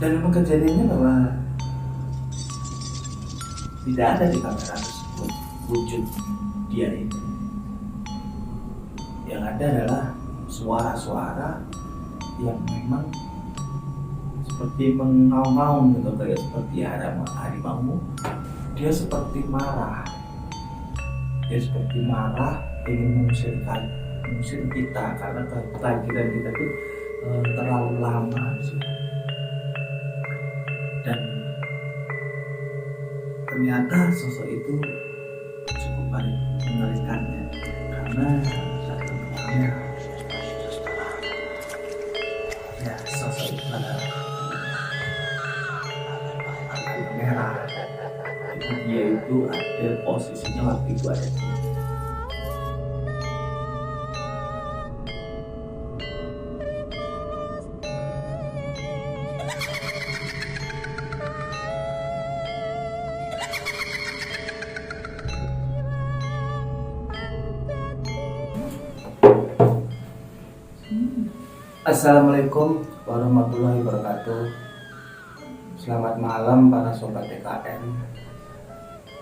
Dan memang kejadiannya bahwa tidak ada di kamera tersebut wujud dia itu. Yang ada adalah suara-suara yang memang seperti mengaum-ngaum gitu, kayak seperti harimau. Dia seperti marah, ingin mengusir kita karena kehadiran kita itu terlalu lama sih. Dan ternyata sosok itu cukup mengerikan ya, karena datang ke kamera. Ya, sosok itu adalah kamera. Jadi dia itu ada posisinya waktu itu ada di Assalamualaikum warahmatullahi wabarakatuh. Selamat malam para sobat DKM.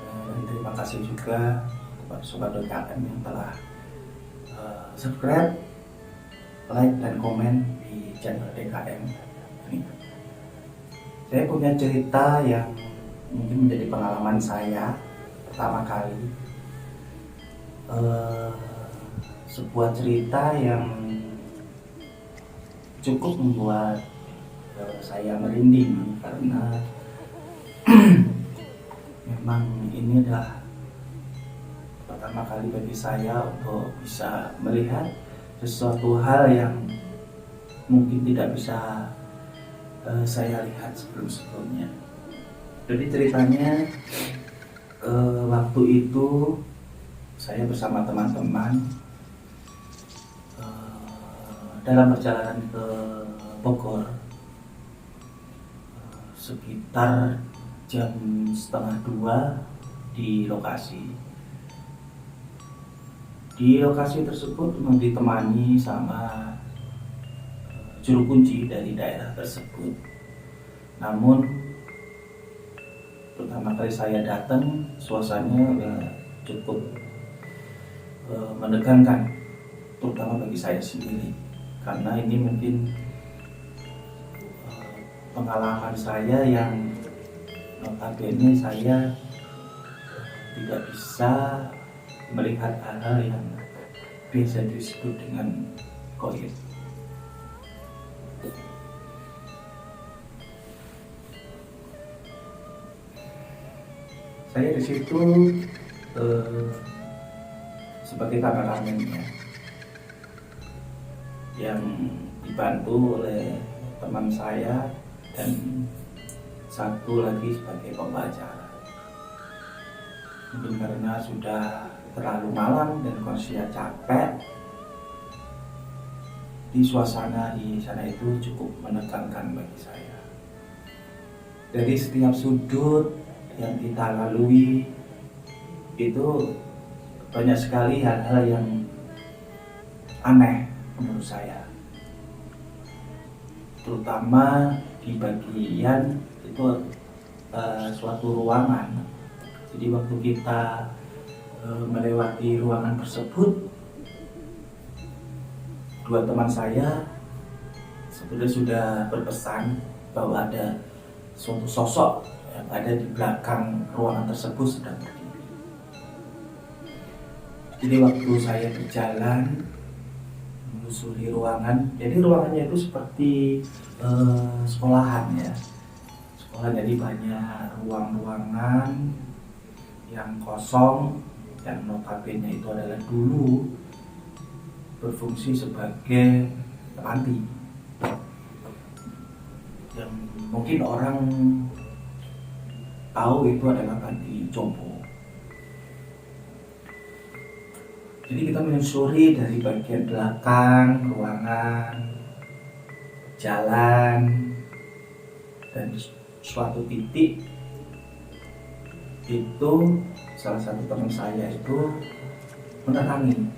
Dan terima kasih juga kepada sobat DKM yang telah subscribe, like, dan komen di channel DKM ini. Saya punya cerita yang mungkin menjadi pengalaman saya pertama kali. Sebuah cerita yang cukup membuat saya merinding karena memang ini adalah pertama kali bagi saya untuk bisa melihat sesuatu hal yang mungkin tidak bisa saya lihat sebelum-sebelumnya. Jadi ceritanya waktu itu saya bersama teman-teman dalam perjalanan ke Bogor sekitar jam 1:30 di lokasi. Di lokasi tersebut memang ditemani sama juru kunci dari daerah tersebut. Namun pertama kali saya datang, suasananya cukup menegangkan, terutama bagi saya sendiri. Karena ini mungkin pengalaman saya yang notabene saya tidak bisa melihat hal-hal yang biasa disebut dengan goib. Saya di situ sebagai kameramennya yang dibantu oleh teman saya dan satu lagi sebagai pembaca. Mungkin karena sudah terlalu malam dan kondisinya capek, di suasana di sana itu cukup menegangkan bagi saya. Dari setiap sudut yang kita lalui itu banyak sekali hal-hal yang aneh menurut saya, terutama di bagian itu suatu ruangan. Jadi waktu kita melewati ruangan tersebut, dua teman saya sebenarnya sudah berpesan bahwa ada suatu sosok yang ada di belakang ruangan tersebut sedang berdiri. Jadi waktu saya berjalan menyusuri ruangan, jadi ruangannya itu seperti sekolahan ya, sekolah. Jadi banyak ruang-ruangan yang kosong, yang notabene itu adalah dulu berfungsi sebagai panti yang mungkin orang tahu itu adalah panti jompo. Jadi kita menyusuri dari bagian belakang ruangan, jalan, dan suatu titik itu salah satu teman saya itu menerangi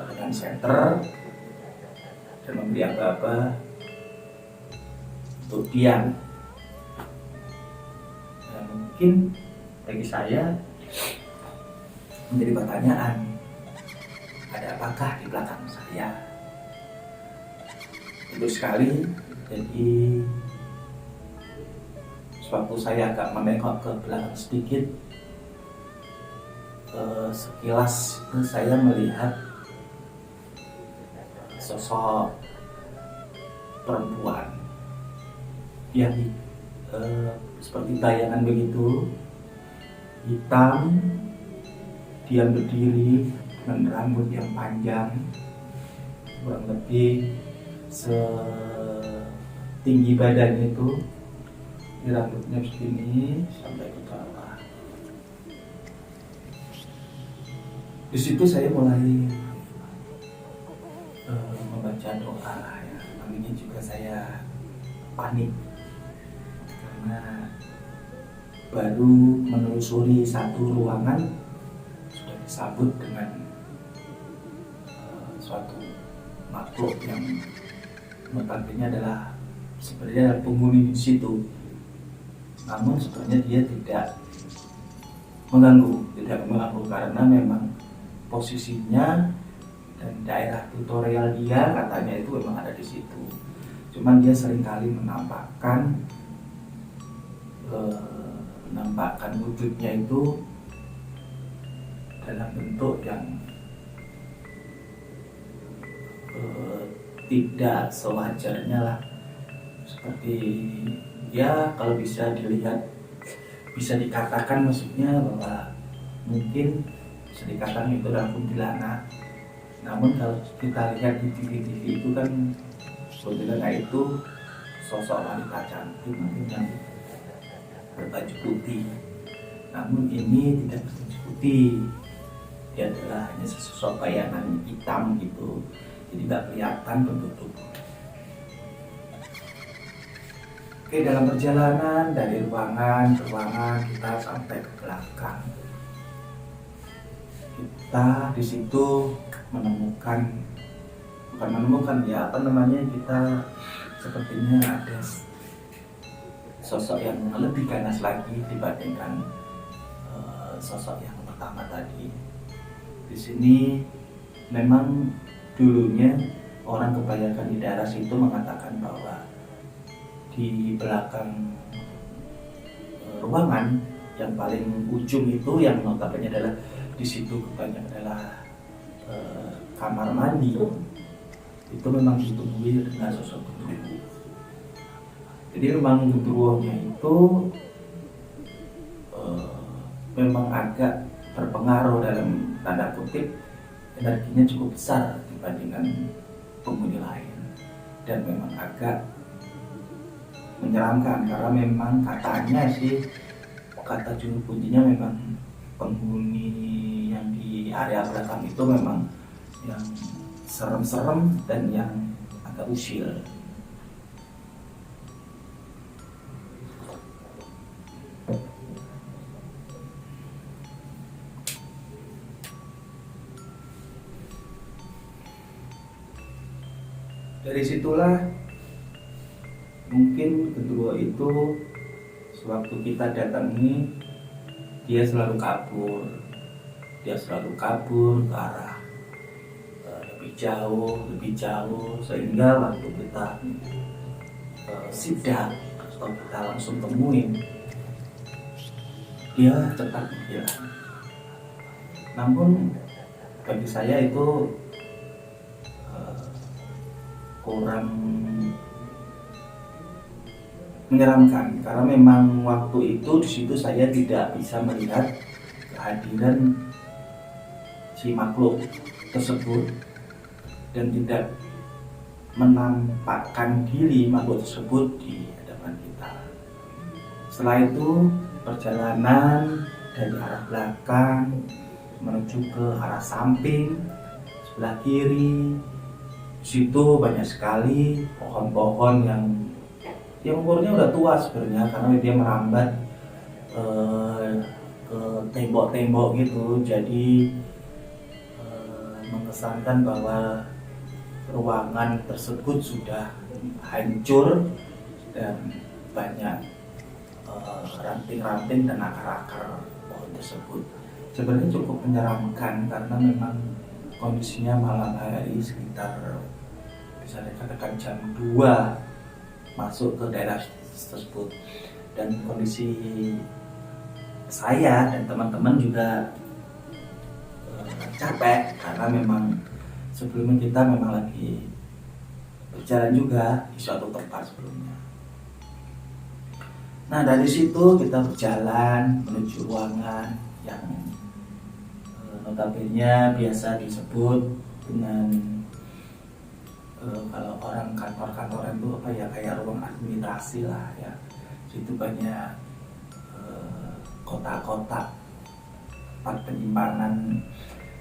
dengan senter dan memberi aba-aba untuk diam. Dan mungkin bagi saya menjadi pertanyaan, ada apakah di belakang saya? Itu sekali. Jadi sewaktu saya agak menengok ke belakang sedikit, sekilas itu saya melihat sosok perempuan yang seperti bayangan begitu, hitam, dia berdiri dengan rambut yang panjang, kurang lebih setinggi badannya itu, rambutnya begini sampai ke bawah. Di situ saya mulai membaca doa ya. Namanya juga saya panik karena baru menelusuri satu ruangan sudah disambut dengan suatu makhluk yang notabene adalah sebenarnya penghuni di situ. Namun sebenarnya dia tidak mengganggu karena memang posisinya dan daerah tutorial dia katanya itu memang ada di situ. Cuman dia seringkali menampakkan wujudnya itu dalam bentuk yang tidak sewajarnya lah, seperti ya kalau bisa dilihat, bisa dikatakan maksudnya bahwa mungkin bisa dikatakan itu adalah kuntilanak. Namun kalau kita lihat di TV itu kan kuntilanak itu sosok wanita cantik mungkin yang berbaju putih. Namun ini tidak berbaju putih, dia adalah hanya sesosok bayangan hitam gitu, jadi tidak kelihatan bentuk tubuh. Oke, dalam perjalanan dari ruangan ke ruangan kita sampai ke belakang, kita di situ kita sepertinya ada sosok yang lebih ganas lagi dibandingkan sosok yang pertama tadi. Di sini memang dulunya orang kebanyakan di daerah situ mengatakan bahwa di belakang ruangan yang paling ujung itu, yang notabene adalah di situ kebanyakan adalah kamar mandi, itu memang ditumbuhi dengan sosok genderuwo. Jadi memang genderuwonya itu memang agak berpengaruh, dalam tanda kutip energinya cukup besar dibandingkan penghuni lain, dan memang agak menyeramkan karena memang katanya sih, kata juru kuncinya memang penghuni yang di area belakang itu memang yang serem-serem dan yang agak usil. Dari situlah mungkin kedua itu sewaktu kita datangi, dia selalu kabur ke arah lebih jauh sehingga waktu kita sidak atau kita langsung temuin, dia cepat menghilang. Namun bagi saya itu kurang menyeramkan karena memang waktu itu di situ saya tidak bisa melihat kehadiran si makhluk tersebut dan tidak menampakkan diri makhluk tersebut di hadapan kita. Setelah itu perjalanan dari arah belakang menuju ke arah samping sebelah kiri, situ banyak sekali pohon-pohon yang umurnya udah tua sebenarnya karena dia merambat ke tembok-tembok gitu. Jadi mengesankan bahwa ruangan tersebut sudah hancur dan banyak ranting-ranting dan akar-akar pohon tersebut. Sebenarnya cukup menyeramkan karena memang kondisinya malam hari sekitar bisa dikatakan jam 2 masuk ke daerah tersebut, dan kondisi saya dan teman-teman juga capek karena memang sebelumnya kita memang lagi berjalan juga di suatu tempat sebelumnya. Nah, dari situ kita berjalan menuju ruangan yang notabene biasa disebut dengan kalau orang kantor-kantoran itu apa ya, kayak ruang administrasi lah ya. Situ banyak kotak-kotak tempat penyimpanan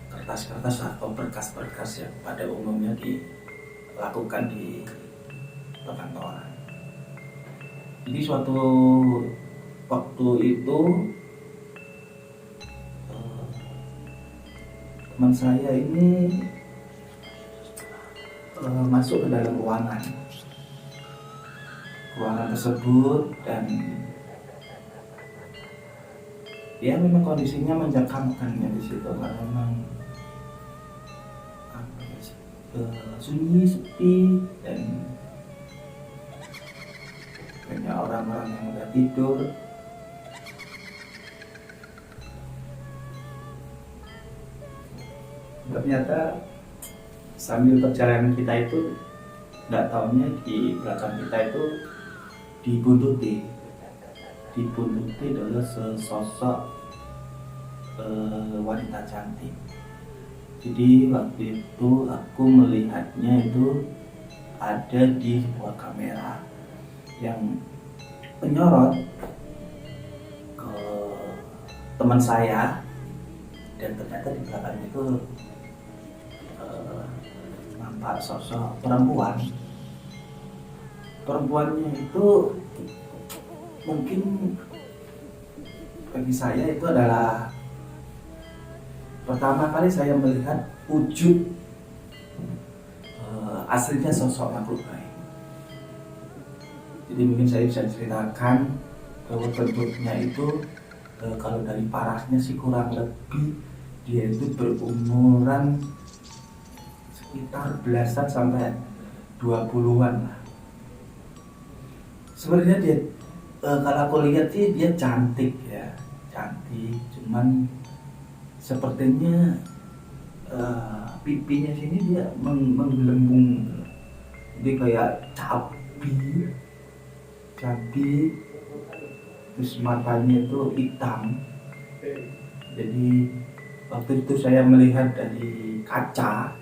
kertas-kertas atau berkas-berkas yang pada umumnya dilakukan di perkantoran. Jadi suatu waktu itu teman saya ini masuk ke dalam ruangan tersebut, dan ya memang kondisinya mencengkamkan ya di situ karena memang sunyi, sepi, dan banyak orang-orang yang udah tidur. Ternyata sambil perjalanan kita itu nggak taunya di belakang kita itu dibuntuti adalah sesosok wanita cantik. Jadi waktu itu aku melihatnya itu ada di sebuah kamera yang menyorot ke teman saya, dan ternyata di belakang itu nampak sosok perempuannya itu mungkin bagi saya itu adalah pertama kali saya melihat wujud aslinya sosok makhluk gaib. Jadi mungkin saya bisa ceritakan bahwa bentuknya itu kalau dari parasnya sih kurang lebih dia itu berumuran sekitar belasan sampai 20-an lah. Sebenarnya dia kalau aku lihat sih dia cantik, cuman sepertinya pipinya sini dia menggelembung, jadi kayak cabi, terus matanya itu hitam. Jadi waktu itu saya melihat dari kaca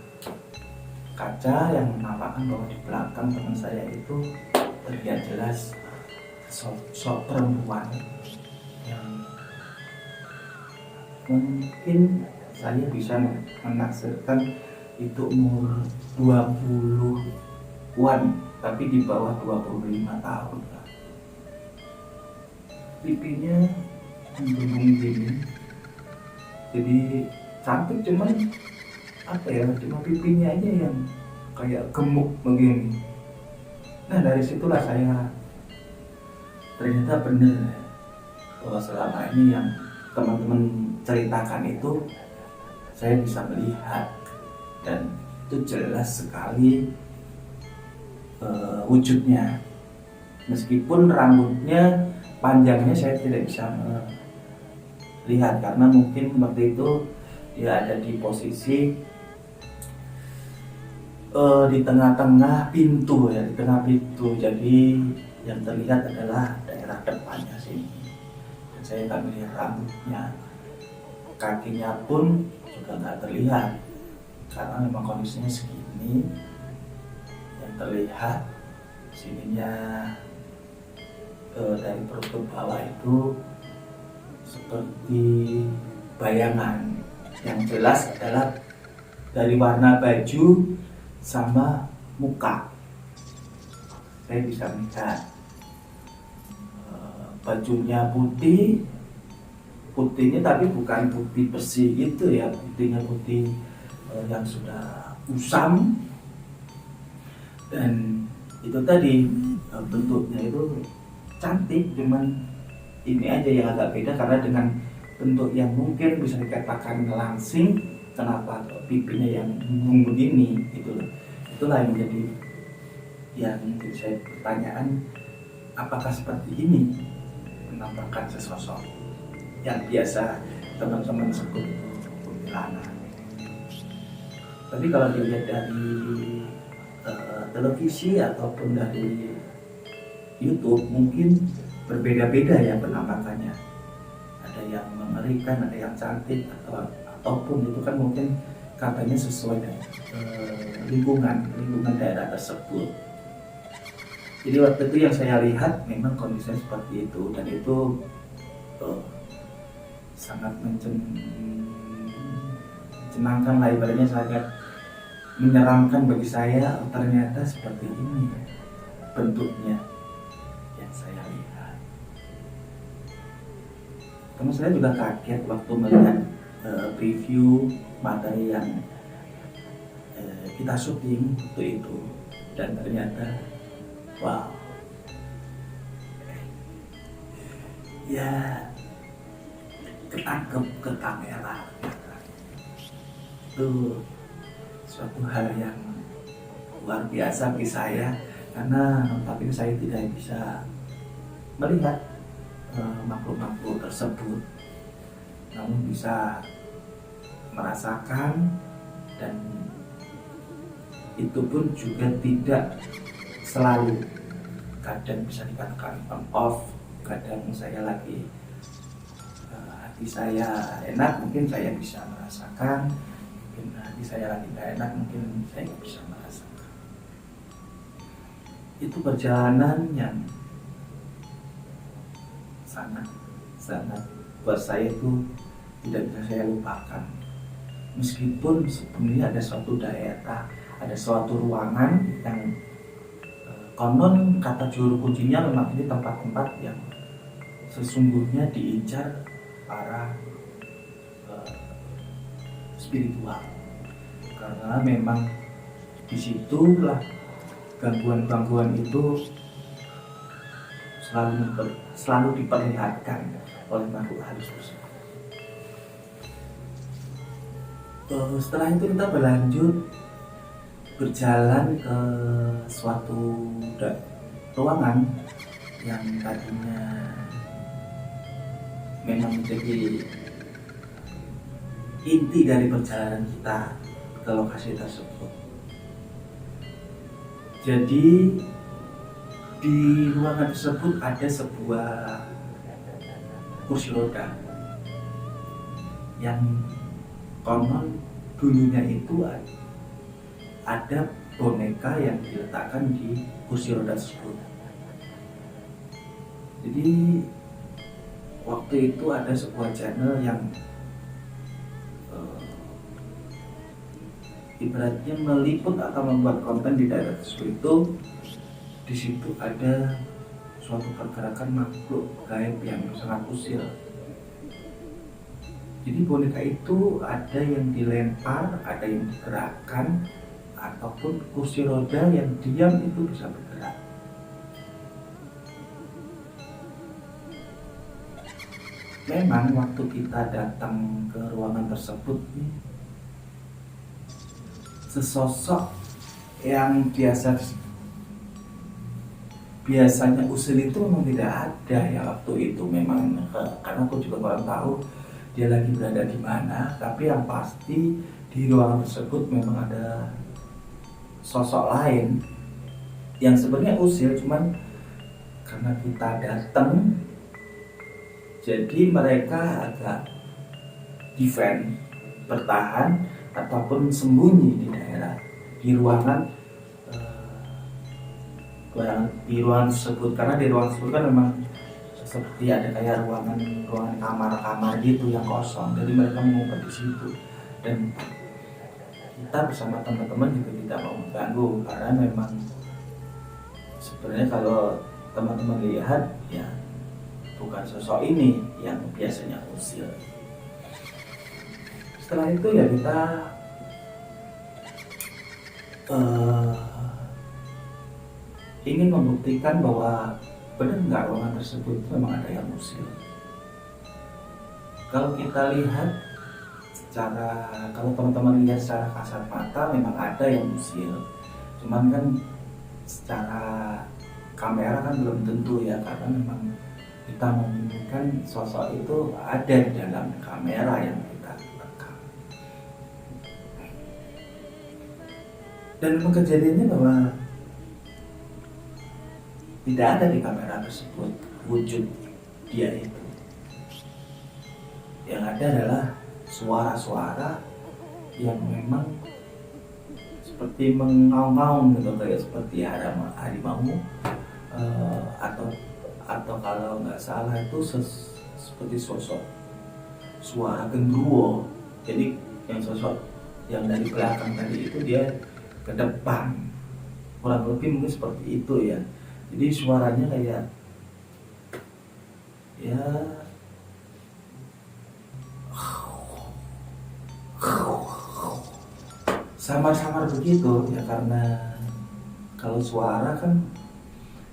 yang menampakkan bahwa di belakang teman saya itu terlihat jelas sosok perempuan yang mungkin saya bisa menaksirkan itu umur 20-an, tapi di bawah 25 tahun lah. Pipinya menggelembung gini, jadi cantik, cuman cuma pipinya aja yang kayak gemuk begini. Nah, dari situlah saya ternyata benar bahwa selama ini yang teman-teman ceritakan itu saya bisa melihat, dan itu jelas sekali wujudnya. Meskipun rambutnya panjangnya saya tidak bisa melihat karena mungkin waktu itu dia ada di posisi di tengah-tengah pintu, jadi yang terlihat adalah daerah depannya sini. Dan saya nggak melihat rambutnya, kakinya pun juga nggak terlihat karena memang kondisinya segini. Yang terlihat sininya dari perut ke bawah itu seperti bayangan. Yang jelas adalah dari warna baju sama muka. Saya bisa melihat bajunya putihnya tapi bukan putih bersih gitu ya, putihnya putih yang sudah usam. Dan itu tadi bentuknya itu cantik, cuman ini aja yang agak beda karena dengan bentuk yang mungkin bisa dikatakan langsing, kenapa pipinya yang bungung begini gitu loh. Itulah yang menjadi yang menjadi saya pertanyaan, apakah seperti ini menampakkan sesosok yang biasa teman-teman sebut kuntilanak. Tapi kalau dilihat dari televisi ataupun dari YouTube mungkin berbeda-beda ya penampakannya. Ada yang mengerikan, ada yang cantik, ataupun itu kan mungkin katanya sesuai dengan lingkungan daerah tersebut. Jadi waktu itu yang saya lihat memang kondisinya seperti itu, dan itu sangat menyenangkan lah, ibaratnya sangat menyeramkan bagi saya. Ternyata seperti ini bentuknya yang saya lihat. Teman saya juga kaget waktu melihat preview materi yang kita syuting waktu itu, dan ternyata wow, ya ketangkep ke kamera. Itu suatu hal yang luar biasa bagi saya, karena tapi saya tidak bisa melihat makhluk-makhluk tersebut, namun bisa merasakan, dan itu pun juga tidak selalu. Kadang bisa dikatakan on off, kadang saya lagi hati saya enak, mungkin saya bisa merasakan, mungkin hati saya lagi tidak enak, mungkin saya nggak bisa merasakan. Itu perjalanan yang sangat buat saya itu tidak bisa saya lupakan. Meskipun sebenarnya ada suatu daerah, ada suatu ruangan yang konon kata juru kuncinya memang ini tempat-tempat yang sesungguhnya diincar para spiritual, karena memang disitulah gangguan-gangguan itu selalu diperlihatkan oleh makhluk halus tersebut. Setelah itu kita berlanjut berjalan ke suatu ruangan yang tadinya memang menjadi inti dari perjalanan kita ke lokasi tersebut. Jadi di ruangan tersebut ada sebuah kursi roda yang konon dulunya itu ada boneka yang diletakkan di kursi roda tersebut. Jadi waktu itu ada sebuah channel yang ibaratnya meliput atau membuat konten di daerah tersebut. Itu di situ ada suatu pergerakan makhluk gaib yang sangat usil. Jadi boneka itu ada yang dilempar, ada yang digerakkan, ataupun kursi roda yang diam itu bisa bergerak. Memang waktu kita datang ke ruangan tersebut, sesosok yang biasanya usil itu memang tidak ada ya waktu itu. Memang karena aku juga kurang tahu dia lagi berada di mana, tapi yang pasti di ruangan tersebut memang ada sosok lain yang sebenarnya usil, cuman karena kita datang jadi mereka agak defend, bertahan ataupun sembunyi di daerah di ruangan tersebut. Karena di ruangan tersebut kan memang seperti ada kayak ruangan kamar-kamar gitu yang kosong, jadi mereka mengumpet di situ, dan kita bersama teman-teman juga tidak mau mengganggu, karena memang sebenarnya kalau teman-teman lihat ya bukan sosok ini yang biasanya usil. Setelah itu ya kita ingin membuktikan bahwa benar nggak ruangan tersebut memang ada yang usil. Kalau kita lihat kalau teman-teman lihat secara kasat mata memang ada yang usil, cuman kan secara kamera kan belum tentu ya, karena memang kita memungkinkan sosok itu ada di dalam kamera yang kita rekam. Dan memang kejadiannya bahwa tidak ada di kamera tersebut wujud dia itu. Yang ada adalah suara-suara yang memang seperti mengaung-ngaung gitu, kayak seperti harimau, atau kalau nggak salah itu seperti sosok suara genderuwo. Jadi yang sosok yang dari belakang tadi itu dia ke depan, kurang lebih mungkin seperti itu ya. Jadi suaranya kayak ya samar-samar begitu ya, karena kalau suara kan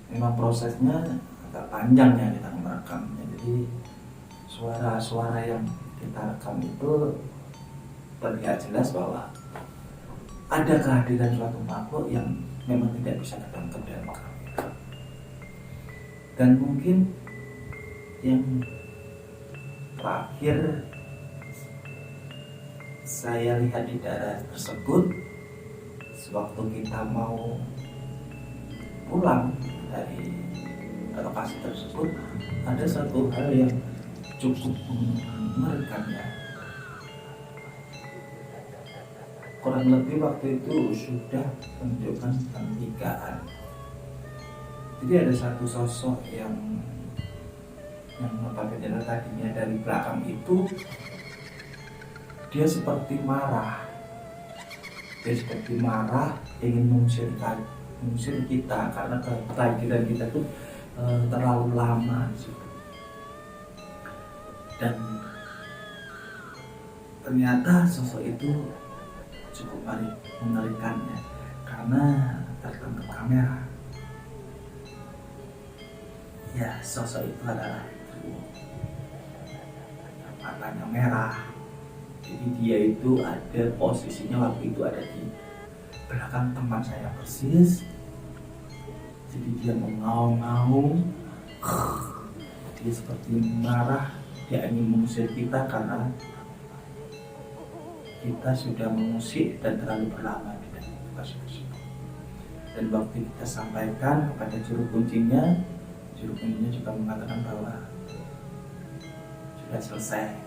memang prosesnya agak panjang ya kita merekamnya. Jadi suara-suara yang kita rekam itu terlihat jelas bahwa ada kehadiran suatu makhluk yang memang tidak bisa ketangkep dalam kamera. Dan mungkin yang terakhir saya lihat di daerah tersebut, sewaktu kita mau pulang dari lokasi tersebut, ada satu hal yang cukup mengerikan ya. Kurang lebih waktu itu sudah menunjukkan jam 3-an. Jadi ada satu sosok yang notabene tadinya dari belakang itu dia seperti marah, ingin mengusir kita karena kehadiran kita tuh terlalu lama dan ternyata sosok itu cukup mengerikan ya, karena tertangkap kamera. Ya, sosok itu adalah matanya merah. Jadi dia itu ada posisinya waktu itu ada di belakang teman saya persis. Jadi dia mengaung-ngaung, dia seperti marah, dia ingin mengusir kita karena kita sudah mengusik dan terlalu berlama di dalam lokasi tersebut. Dan waktu kita sampaikan kepada juru kuncinya juga mengatakan bahwa sudah selesai,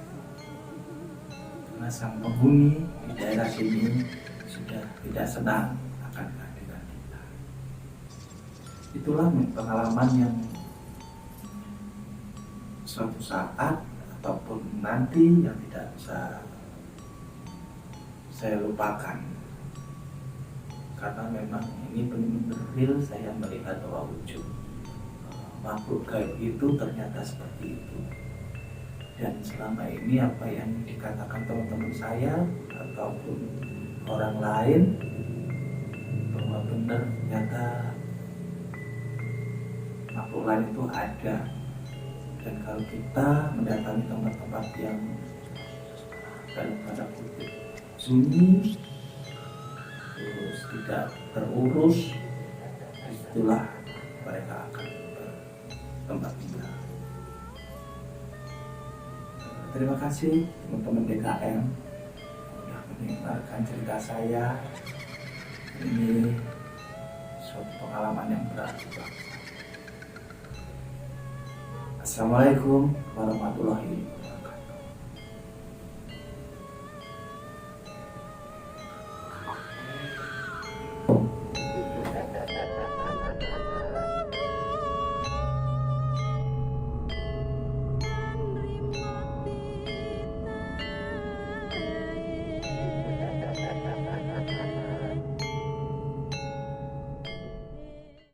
karena sang penghuni di daerah sini sudah tidak senang akan kehadiran kita. Itulah pengalaman yang suatu saat ataupun nanti yang tidak bisa saya lupakan, karena memang ini benar-benar real. Saya melihat bahwa wujud makhluk gaib itu ternyata seperti itu. Dan selama ini apa yang dikatakan teman-teman saya ataupun orang lain bahwa benar ternyata makhluk lain itu ada. Dan kalau kita mendatangi tempat-tempat yang dalam tanda kutip sunyi, terus tidak terurus, itulah mereka akan bertempat tinggal. Terima kasih teman-teman DKM sudah mendengarkan cerita saya. Ini suatu pengalaman yang berarti. Assalamualaikum warahmatullahi wabarakatuh.